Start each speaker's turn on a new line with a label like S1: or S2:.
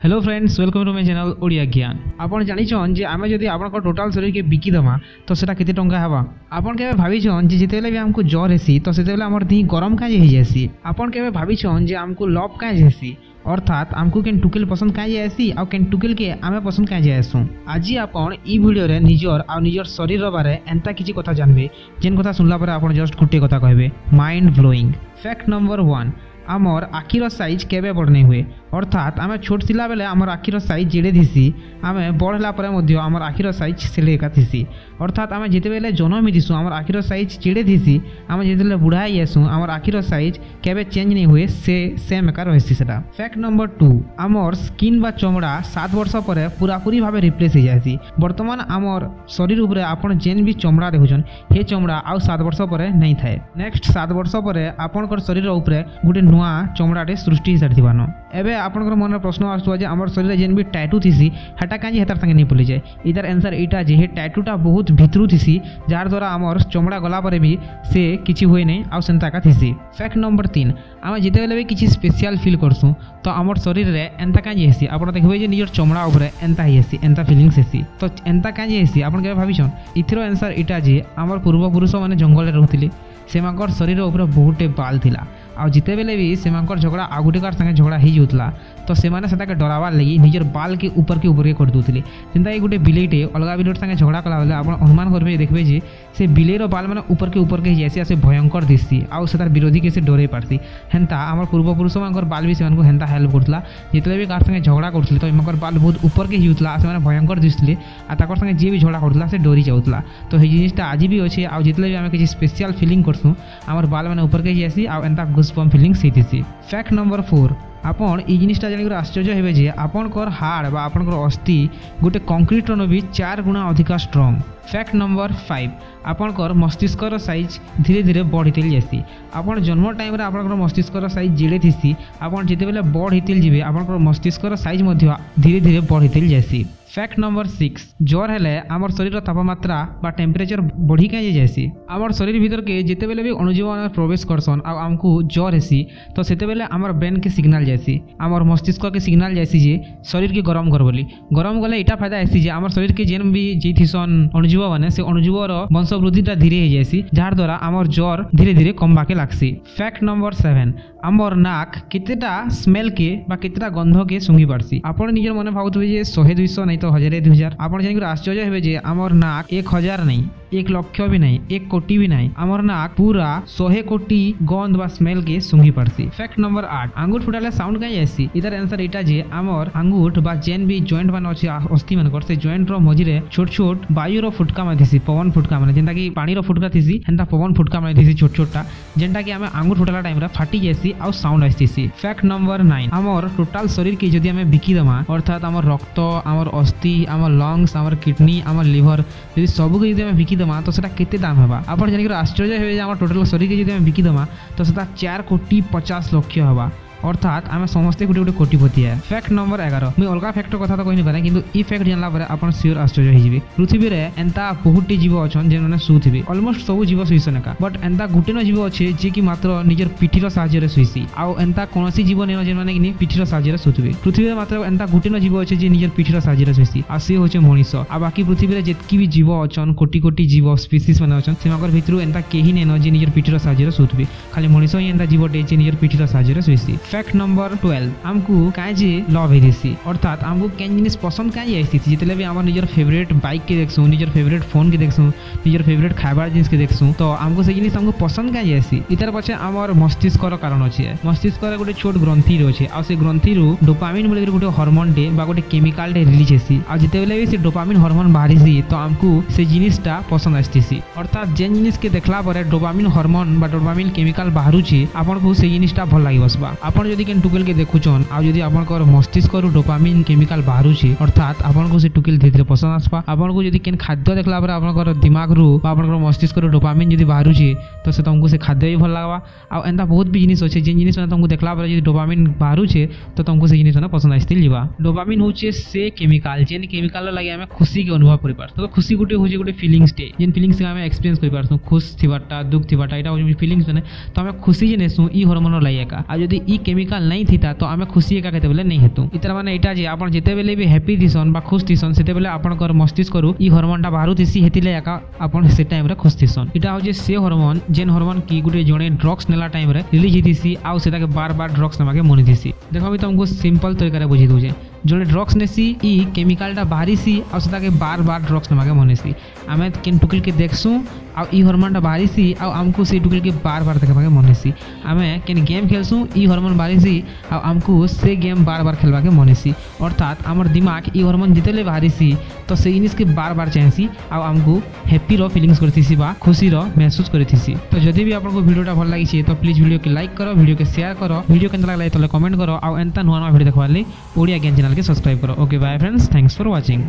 S1: Hello friends, welcome to my channel Odia Gyan. आपन जानिछन जे आमे जदि आपन टोटल शरीर के बिकी दमा तो सेटा केते टंका हेबा। आपन केबे भाबिछन जे जेतेले भी हमको ज्वर हेसी तो सेतेले हमर देह गरम काजे हे जायसी। आपन केबे भाबिछन जे हमको लव काजे हेसी, अर्थात हमको केन टुकेल पसंद काजे आसी आ केन टुकेल के आमे पसंद काजे आसु। आज आपन ई वीडियो रे निजर आ निजर शरीर रो बारे एंता किछि कथा जानबे जेन कथा सुनला परे आपन जस्ट गुटे कथा कहबे, माइंड ब्लोइंग। फैक्ट नंबर 1, आमर आखिर साइज केबे बड़ हुए, अर्थात आम छोट थिला बेले आमर आखिर साइज जेड़े थीसी, आम बढ़ला परे मध्य आमर आखिर साइज सेड़े एका थीसी। अर्थात आम जिते बेले जन्म दिसु आमर आखिर साइज जेड़े थीसी, आम जिते बुढ़ा ही आसु आमर आखिर साइज केबे चेंज नहीं हुए, से सेम एका रही सेटा। फैक्ट नंबर 2, आमर स्किन बा चमड़ा 7 वर्ष पर पूरापूरी भाव रिप्लेस हो जाएसी। बर्तमान आमर शरीर उपरे आपन जेन भी चमड़ा देखुछन हे चमड़ा आउ 7 वर्ष पर नहीं थाए। नेक्स्ट 7 वर्ष पर आपन शरीर उपरे गुटे नुआ चमड़ाटे सृष्टि हो सारी। एबे आपनकर मन प्रश्न आसुआ जे हमर शरीर जेन भी टैटू थीसी हेटा कांजी हेतार संगे नहीं पली जाए। इधर आंसर एटा जे हे टैटूटा बहुत भितरू थीसी, जार द्वारा हमर चमड़ा गला परे भी से किछि होय नै आ सेंता का थीसी। फैक्ट नंबर 3, आम जिते बेले भी किछि स्पेशल फील करसु तो हमर शरीर रे एंता कांजी हेसी। आपन देखबे जे निजर चमड़ा ऊपर एंता हेसी, एंता फीलिंग्स हेसी। तो एंता कांजी हेसी आपन केबे भाबिछन? इथिरो आंसर एटा जे हमर पूर्वपुरुष माने जंगल रे रहथिले, सेमाकर शरीर ऊपर बहुते बाल थिला आ जिते बेले भी सेमाकर झगड़ा आ गुटे कार संगे झगड़ा ही जाउतला तो सेमाने सेटा के डरावार लगी निजर बाल के ऊपर के कर दूतले। जेंता ए गुटे बिलेटे अलगा बिलेट संगे झगड़ा कला बेले आपण अनुमान करबे देखबे जे से बिलेर बाल माने ऊपर के जैसे से भयंकर दिससी आ सेतार विरोधी के से डरे पारसी। हेंता हमर पूर्वपुरुष मानकर बाल भी सेमानको हेंता हेल्प करतला। जितले भी कार संगे झगड़ा करतले तो इमकर बाल बहुत ऊपर के हिउतला, सेमाने भयंकर दिसले आ ताकर संगे जे भी झगड़ा करतला से डरी जाउतला। तो हे जिनिसटा आज भी अछि आ जितले भी हम किछि स्पेशल फीलिंग करसु हमर बाल माने ऊपर के जैसी आ एंता गुस्पम फीलिंग सेतिसी। फैक्ट नंबर 4, आपन ई जिनिसटा जानिकर आश्चर्य हेबे जे आपनकर हाड़ बा आपनकर अस्थि गोटे कंक्रीट रो भी 4 गुणा अधिक स्ट्रांग। फैक्ट नंबर 5, आपनकर मस्तिष्कर साइज धीरे धीरे बढ़ितेल जासी। आपन जन्म टाइम रे आपनकर मस्तिष्कर साइज जेड़े थीसी आपन जेते बेले बढ़ितेल जिवे आपनकर मस्तिष्कर साइज मध्य धीरे धीरे बढ़ितेल जासी। फैक्ट नंबर 6, ज्वर हेले आमर शरीर तापमात्रा बा टेम्परेचर बढ़ी कहीं जाएसी। आमर शरीर भीतर के जिते बेले भी अणुजीव प्रवेश करसन आ हमको ज्वर हेसी तो सेते बेले आमर ब्रेन के सिग्नल जाएसी, आमर मस्तिष्क के सिग्नल जाएसी जे शरीर के गरम कर बोली। गरम गले इटा फायदा हेसी जे आमर शरीर के जेन भी जे थिसन अणुजीव माने से अणुजीवर वंशवृद्धिटा धीरे हो जाएसी, जार द्वारा आमर ज्वर धीरे धीरे कम बाके लागसी। फैक्ट नंबर 7, आमर नाक केतेटा स्मेल के बा केतेटा गंध के सुंगी पारसी। आपण निजर मने भाबुथबे जे 100-200 नहीं तो 1000-2000। आपण जानिकर आश्चर्य हेबे जे आमर नाक 1000 नहीं, 1 लाख भी नहीं, 1 कोटी भी नहीं, आमर नाक पूरा 100 कोटी गंध बा स्मेल के सुंगी पारसी। फैक्ट नंबर 8, आंगुठ फुटाले साउंड काई आसी। इधर आंसर एटा जे आमर आंगुठ बा जेन भी जॉइंट मान अछि अस्थि मान करसे जॉइंट रो मझिरे छोट छोट वायु रो फुटका मा थिसी, पवन फुटका माने जेंता कि पानी रो फुटका थिसी हेंता पवन फुटका माने थिसी छोट छोटा, जेंटा कि आमे आंगुठ फुटाला टाइम रे फाटी जायसी आ साउंड आसीसी। फैक्ट नंबर 9, आमर टोटल शरीर के जदि आमे बिकी दमा अर्थात आमर रक्त, आमर अस्थि, आमर लंग्स, आमर किडनी, आमर लिवर जदि सब के जदि आमे बिकी दमा तो सेटा केते दाम हेबा। आपण जानिकर आश्चर्य हेबे जे आमर टोटल शरीर के जदि आमे बिकी दमा तो सेटा 4,50,00,000 हेबा, अर्थात आम समस्ते गोटे गोटे कोटिपति है। फैक्ट नंबर 11, मुझे अलग फैक्टर कथा तो कहि पारे किंतु ई फैक्ट जानला परे आपण श्योर आश्चर्य हो जिवे। पृथ्वी रे एंता बहुत जीव अछन जे माने सुथिबे, ऑलमोस्ट सब जीव सुइसन का, बट एंता गुटे न जीव अछि जे कि मात्र निजर पिठीर सहायता रे सुइसी आ एंता कोनोसी जीव नेनो जे माने कि पिठीर सहायता रे सुथिबे। पृथ्वी रे मात्र एंता गुटे न जीव अछि जे निजर पिठीर सहायता रे सुइसी आ से होचे मनुष्य। आ बाकी पृथ्वी रे जेतकी भी जीव अछन कोटी कोटी जीव स्पीसीज माने अछन सेमाकर भितरु एंता केही नेनो जे निजर पिठीर सहायता रे सुथिबे, खाली मनुष्य ही एंता जीवटे जे निजर पिठीर सहायता रे सुइसी। फैक्ट नंबर 12, हमको काजे लव हेसी, अर्थात हमको केन जिनिस पसंद काजे आइसी। जितले भी हमर निजर फेवरेट बाइक के देखसु, निजर फेवरेट फोन के देखसु, निजर फेवरेट खाइबार जिनिस के देखसु तो हमको से जिनिस हमको पसंद काजे आइसी। इतर पछे हमर मस्तिष्क रो कारण अछि। मस्तिष्क रे गोटे छोट ग्रंथि रहै आ से ग्रंथि रु डोपामिन बोले गोटे हार्मोन डे बा गोटे केमिकल डे रिलीज हेसी आ जिते बेले भी से डोपामिन हार्मोन बाहरिसी तो हमको से जिनिसटा पसंद आस्तिसी। अर्थात जेन जिनिस के देखला परे डोपामिन हार्मोन बा डोपामिन केमिकल बाहरुची आपन को से जिनिसटा भल लागि बसबा। आपन जदी केन टुकेल के देखुचन आ जदी आपनकर मस्तिष्क रु डोपामिन केमिकल बाहरुची अर्थात आपन को से टुकेल धीरे धीरे पसंद आसबा। आपन को जदी केन खाद्य देखला परे आपनकर दिमाग रु बा आपनकर मस्तिष्क रु डोपामिन जदी बाहरुची तो से तुमको से खाद्य भी भल लागबा। आ एंता बहुत भी जिनिस अछि जेन जिनिस में तुमको देखला परे जदी डोपामिन बाहरुचे तो तुमको से जिनिस ना पसंद आस्तिल जिबा। डोपामिन होचे से केमिकल जेन केमिकल लागि हमें खुशी के अनुभव करि पार। तो खुशी गुटे होचे गुटे फीलिंग्स टे जेन फीलिंग्स के हमें एक्सपीरियंस करि पारसु, खुश थिबाटा दुख थिबाटा एटा होचे फीलिंग्स ने तो हमें खुशी जे नेसु ई हार्मोन लागि एका। आ जदी ई केमिकल नहीं थीता तो आम खुशी एका केतेबेले नहीं हेतु। इतर माने एटा जे आपण जेतेबेले भी हैप्पी थिसन बा खुश थिसन सेतेबेले आपणकर मस्तिष्क रु ई हार्मोनटा बाहरु थिसी हेतिले एका आपण से टाइम रे खुश थिसन। इटा हो जे से हार्मोन जेन हार्मोन की गुटे जणे ड्रग्स नेला टाइम रे रिलीज हितिसी आ सेटा के बार बार ड्रग्स नमाके मनि थिसी। देखो भी तुमको सिंपल तरीका रे बुझी दूजे जणे ड्रग्स नेसी ई केमिकलटा बाहरीसी आ सेटा के बार बार ड्रग्स नमाके मनिसी। आमे केन टुकिल के देखसु आ ई हार्मोनटा बाहरीसी आ आमको से टुकिल के बार बार देखबाके मनिसी। आमे केन गेम खेलसु ई हार्मोन बाहरीसी आ आमको से गेम बार बार खेलबाके मनिसी। अर्थात हमर दिमाग ई हार्मोन जितेले बाहरीसी तो से इनिस के बार बार चाहेसी आ आमको हैप्पी रो फीलिंग्स करथिसी बा खुशी रो महसूस करथिसी। तो जदि भी आपको वीडियोटा भल लागी छे तो प्लीज वीडियो के लाइक करो, वीडियो के शेयर करो, वीडियो केनता लागला तो कमेंट करो आ एंता नुआ नुआ वीडियो देखवाली ओडिया ज्ञान चैनल के सब्सक्राइब करो। Okay bye friends, thanks for watching.